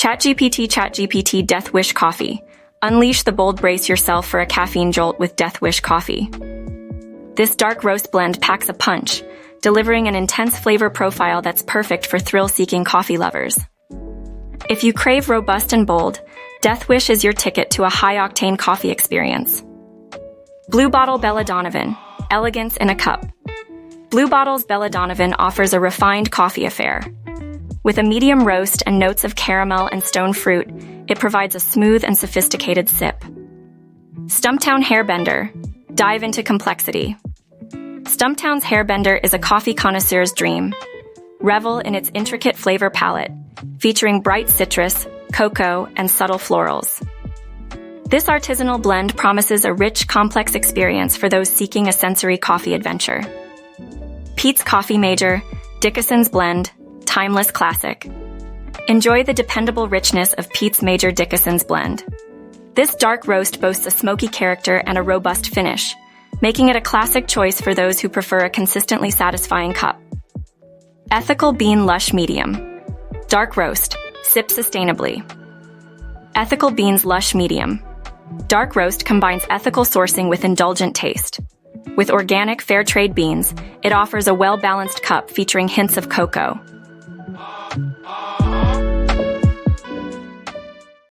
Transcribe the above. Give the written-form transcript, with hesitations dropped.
ChatGPT Death Wish Coffee. Unleash the bold, brace yourself for a caffeine jolt with Death Wish Coffee. This dark roast blend packs a punch, delivering an intense flavor profile that's perfect for thrill-seeking coffee lovers. If you crave robust and bold, Death Wish is your ticket to a high-octane coffee experience. Blue Bottle Bella Donovan. Elegance in a cup. Blue Bottle's Bella Donovan offers a refined coffee affair. With a medium roast and notes of caramel and stone fruit, it provides a smooth and sophisticated sip. Stumptown Hairbender. Dive into complexity. Stumptown's Hairbender is a coffee connoisseur's dream. Revel in its intricate flavor palette, featuring bright citrus, cocoa, and subtle florals. This artisanal blend promises a rich, complex experience for those seeking a sensory coffee adventure. Peet's Coffee Major, Dickinson's Blend, Timeless Classic. Enjoy the dependable richness of Peet's Major Dickinson's Blend. This dark roast boasts a smoky character and a robust finish, making it a classic choice for those who prefer a consistently satisfying cup. Ethical Bean Lush Medium. Dark roast. Sip sustainably. Ethical Beans Lush Medium. Dark roast combines ethical sourcing with indulgent taste. With organic, fair trade beans, it offers a well-balanced cup featuring hints of cocoa,